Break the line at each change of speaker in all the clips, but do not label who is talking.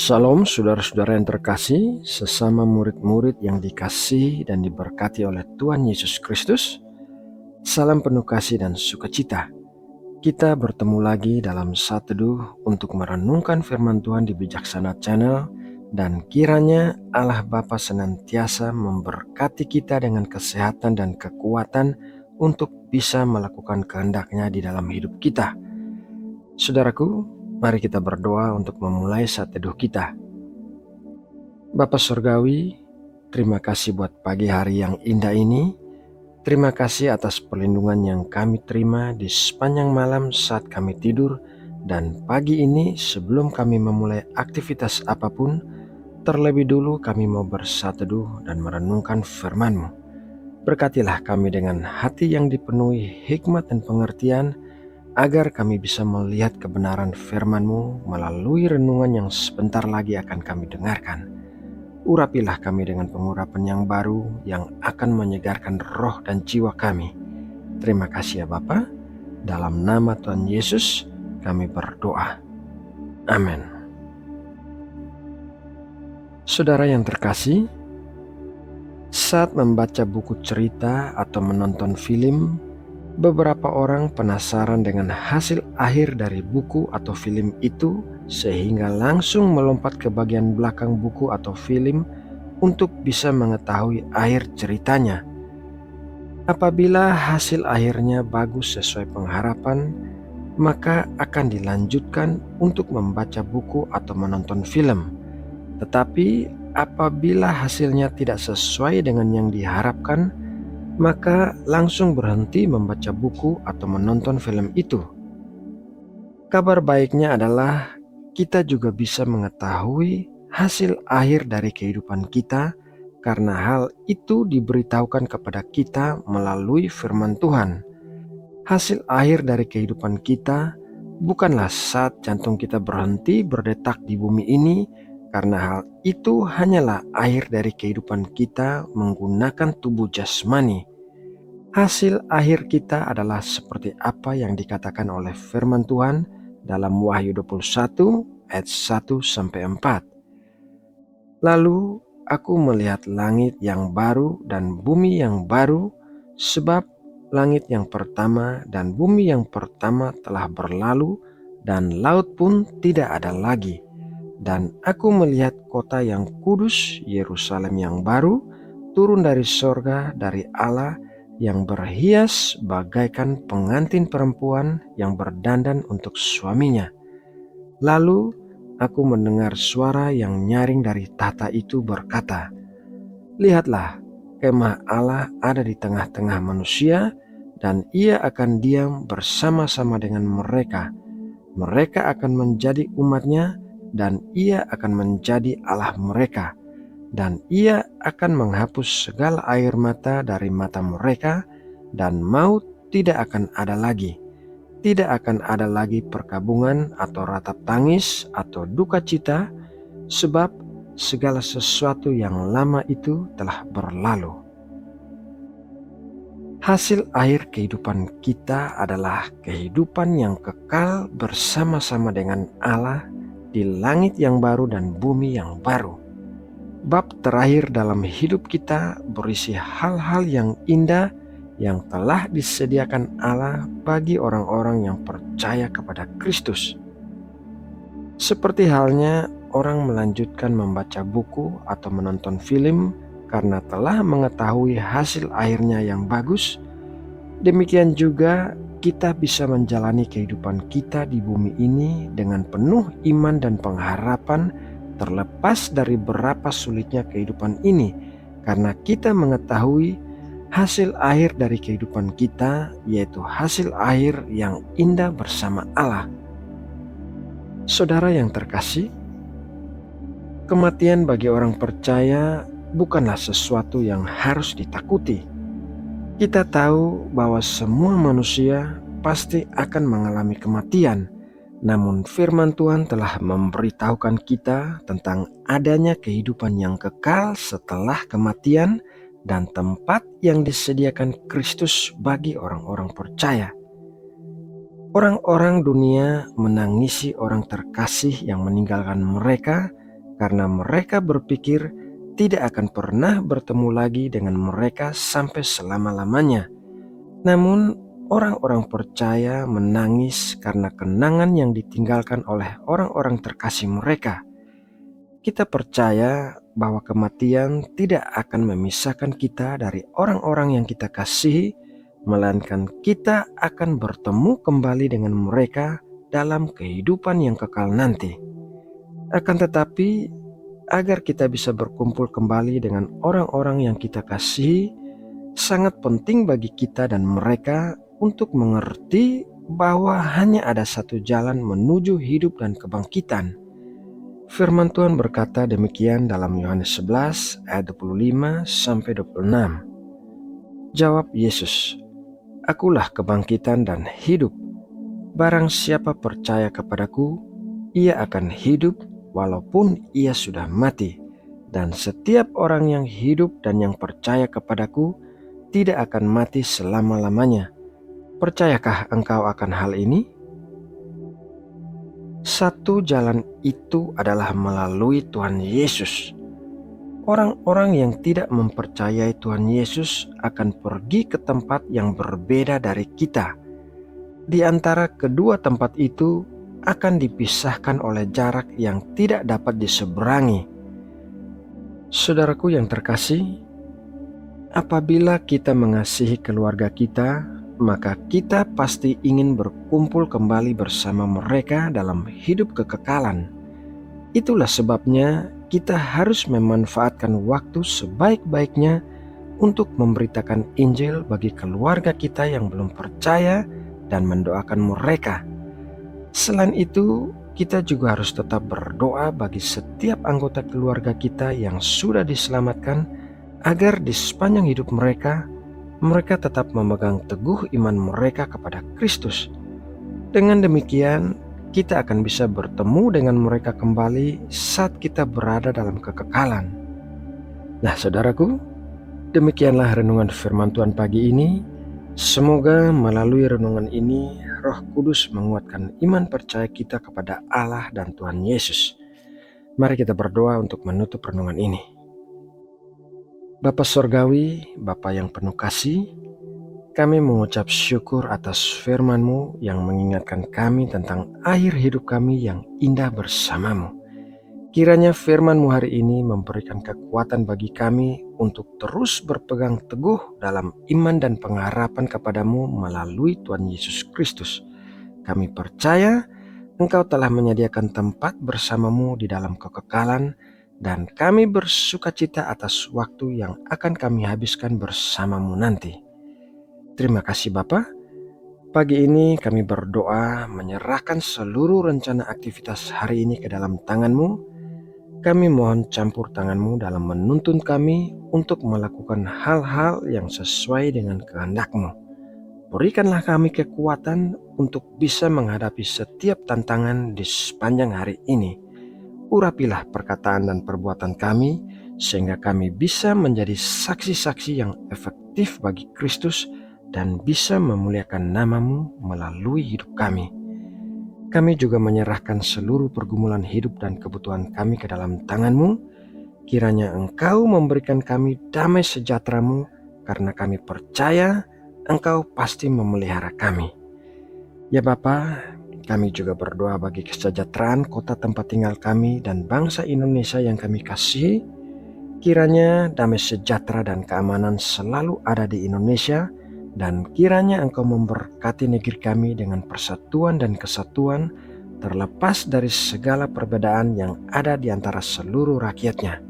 Salam saudara-saudara yang terkasih, sesama murid-murid yang dikasihi dan diberkati oleh Tuhan Yesus Kristus. Salam penuh kasih dan sukacita. Kita bertemu lagi dalam Saat Teduh untuk merenungkan firman Tuhan di Bijaksana Channel, dan kiranya Allah Bapa senantiasa memberkati kita dengan kesehatan dan kekuatan untuk bisa melakukan kehendak-Nya di dalam hidup kita. Saudaraku, mari kita berdoa untuk memulai Saat Teduh kita. Bapa Surgawi, terima kasih buat pagi hari yang indah ini. Terima kasih atas perlindungan yang kami terima di sepanjang malam saat kami tidur. Dan pagi ini sebelum kami memulai aktivitas apapun, terlebih dulu kami mau bersatu teduh dan merenungkan firman-Mu. Berkatilah kami dengan hati yang dipenuhi hikmat dan pengertian, agar kami bisa melihat kebenaran firman-Mu melalui renungan yang sebentar lagi akan kami dengarkan. Urapilah kami dengan pengurapan yang baru yang akan menyegarkan roh dan jiwa kami. Terima kasih ya Bapa. Dalam nama Tuhan Yesus kami berdoa. Amin. Saudara yang terkasih, saat membaca buku cerita atau menonton film, beberapa orang penasaran dengan hasil akhir dari buku atau film itu, sehingga langsung melompat ke bagian belakang buku atau film untuk bisa mengetahui akhir ceritanya. Apabila hasil akhirnya bagus sesuai pengharapan, maka akan dilanjutkan untuk membaca buku atau menonton film. Tetapi apabila hasilnya tidak sesuai dengan yang diharapkan, maka langsung berhenti membaca buku atau menonton film itu. Kabar baiknya adalah kita juga bisa mengetahui hasil akhir dari kehidupan kita, karena hal itu diberitahukan kepada kita melalui firman Tuhan. Hasil akhir dari kehidupan kita bukanlah saat jantung kita berhenti berdetak di bumi ini, karena hal itu hanyalah akhir dari kehidupan kita menggunakan tubuh jasmani. Hasil akhir kita adalah seperti apa yang dikatakan oleh firman Tuhan dalam Wahyu 21 ayat 1-4. Lalu aku melihat langit yang baru dan bumi yang baru, sebab langit yang pertama dan bumi yang pertama telah berlalu, dan laut pun tidak ada lagi. Dan aku melihat kota yang kudus, Yerusalem yang baru, turun dari sorga dari Allah, yang berhias bagaikan pengantin perempuan yang berdandan untuk suaminya. Lalu aku mendengar suara yang nyaring dari tahta itu berkata, "Lihatlah, kemah Allah ada di tengah-tengah manusia, dan Ia akan diam bersama-sama dengan mereka. Mereka akan menjadi umat-Nya, dan Ia akan menjadi Allah mereka. Dan Ia akan menghapus segala air mata dari mata mereka, dan maut tidak akan ada lagi. Tidak akan ada lagi perkabungan atau ratap tangis atau duka cita, sebab segala sesuatu yang lama itu telah berlalu." Hasil akhir kehidupan kita adalah kehidupan yang kekal bersama-sama dengan Allah di langit yang baru dan bumi yang baru. Bab terakhir dalam hidup kita berisi hal-hal yang indah yang telah disediakan Allah bagi orang-orang yang percaya kepada Kristus. Seperti halnya orang melanjutkan membaca buku atau menonton film karena telah mengetahui hasil akhirnya yang bagus, demikian juga kita bisa menjalani kehidupan kita di bumi ini dengan penuh iman dan pengharapan, terlepas dari berapa sulitnya kehidupan ini, karena kita mengetahui hasil akhir dari kehidupan kita, yaitu hasil akhir yang indah bersama Allah. Saudara yang terkasih, kematian bagi orang percaya bukanlah sesuatu yang harus ditakuti. Kita tahu bahwa semua manusia pasti akan mengalami kematian. Namun firman Tuhan telah memberitahukan kita tentang adanya kehidupan yang kekal setelah kematian dan tempat yang disediakan Kristus bagi orang-orang percaya. Orang-orang dunia menangisi orang terkasih yang meninggalkan mereka karena mereka berpikir tidak akan pernah bertemu lagi dengan mereka sampai selama-lamanya. Namun, orang-orang percaya menangis karena kenangan yang ditinggalkan oleh orang-orang terkasih mereka. Kita percaya bahwa kematian tidak akan memisahkan kita dari orang-orang yang kita kasihi, melainkan kita akan bertemu kembali dengan mereka dalam kehidupan yang kekal nanti. Akan tetapi, agar kita bisa berkumpul kembali dengan orang-orang yang kita kasihi, sangat penting bagi kita dan mereka untuk mengerti bahwa hanya ada satu jalan menuju hidup dan kebangkitan. Firman Tuhan berkata demikian dalam Yohanes 11 ayat 25-26. Jawab Yesus, "Akulah kebangkitan dan hidup. Barang siapa percaya kepadaku, ia akan hidup walaupun ia sudah mati. Dan setiap orang yang hidup dan yang percaya kepadaku tidak akan mati selama-lamanya. Percayakah engkau akan hal ini?" Satu jalan itu adalah melalui Tuhan Yesus. Orang-orang yang tidak mempercayai Tuhan Yesus akan pergi ke tempat yang berbeda dari kita. Di antara kedua tempat itu akan dipisahkan oleh jarak yang tidak dapat diseberangi. Saudaraku yang terkasih, apabila kita mengasihi keluarga kita, maka kita pasti ingin berkumpul kembali bersama mereka dalam hidup kekekalan. Itulah sebabnya kita harus memanfaatkan waktu sebaik-baiknya untuk memberitakan Injil bagi keluarga kita yang belum percaya dan mendoakan mereka. Selain itu, kita juga harus tetap berdoa bagi setiap anggota keluarga kita yang sudah diselamatkan, agar di sepanjang hidup mereka tetap memegang teguh iman mereka kepada Kristus. Dengan demikian, kita akan bisa bertemu dengan mereka kembali saat kita berada dalam kekekalan. Nah, saudaraku, demikianlah renungan firman Tuhan pagi ini. Semoga melalui renungan ini, Roh Kudus menguatkan iman percaya kita kepada Allah dan Tuhan Yesus. Mari kita berdoa untuk menutup renungan ini. Bapa Sorgawi, Bapa yang penuh kasih, kami mengucap syukur atas firman-Mu yang mengingatkan kami tentang akhir hidup kami yang indah bersama-Mu. Kiranya firman-Mu hari ini memberikan kekuatan bagi kami untuk terus berpegang teguh dalam iman dan pengharapan kepada-Mu melalui Tuhan Yesus Kristus. Kami percaya Engkau telah menyediakan tempat bersama-Mu di dalam kekekalan, dan kami bersukacita atas waktu yang akan kami habiskan bersama-Mu nanti. Terima kasih Bapa. Pagi ini kami berdoa menyerahkan seluruh rencana aktivitas hari ini ke dalam tangan-Mu. Kami mohon campur tangan-Mu dalam menuntun kami untuk melakukan hal-hal yang sesuai dengan kehendak-Mu. Berikanlah kami kekuatan untuk bisa menghadapi setiap tantangan di sepanjang hari ini. Urapilah perkataan dan perbuatan kami, sehingga kami bisa menjadi saksi-saksi yang efektif bagi Kristus dan bisa memuliakan nama-Mu melalui hidup kami. Kami juga menyerahkan seluruh pergumulan hidup dan kebutuhan kami ke dalam tangan-Mu. Kiranya Engkau memberikan kami damai sejahtera-Mu, karena kami percaya Engkau pasti memelihara kami. Ya Bapa, kami juga berdoa bagi kesejahteraan kota tempat tinggal kami dan bangsa Indonesia yang kami kasihi. Kiranya damai sejahtera dan keamanan selalu ada di Indonesia, dan kiranya Engkau memberkati negeri kami dengan persatuan dan kesatuan, terlepas dari segala perbedaan yang ada di antara seluruh rakyatnya.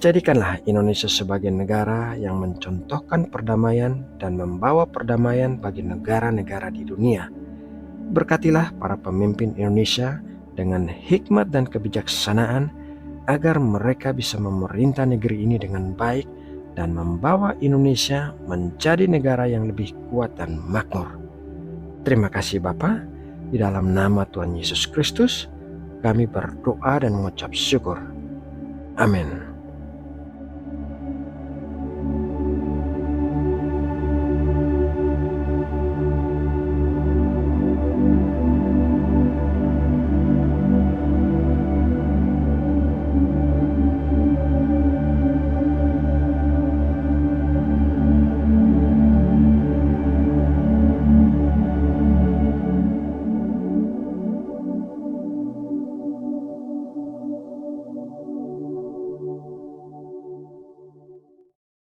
Jadikanlah Indonesia sebagai negara yang mencontohkan perdamaian dan membawa perdamaian bagi negara-negara di dunia. Berkatilah para pemimpin Indonesia dengan hikmat dan kebijaksanaan, agar mereka bisa memerintah negeri ini dengan baik dan membawa Indonesia menjadi negara yang lebih kuat dan makmur. Terima kasih Bapa. Di dalam nama Tuhan Yesus Kristus, kami berdoa dan mengucap syukur. Amin.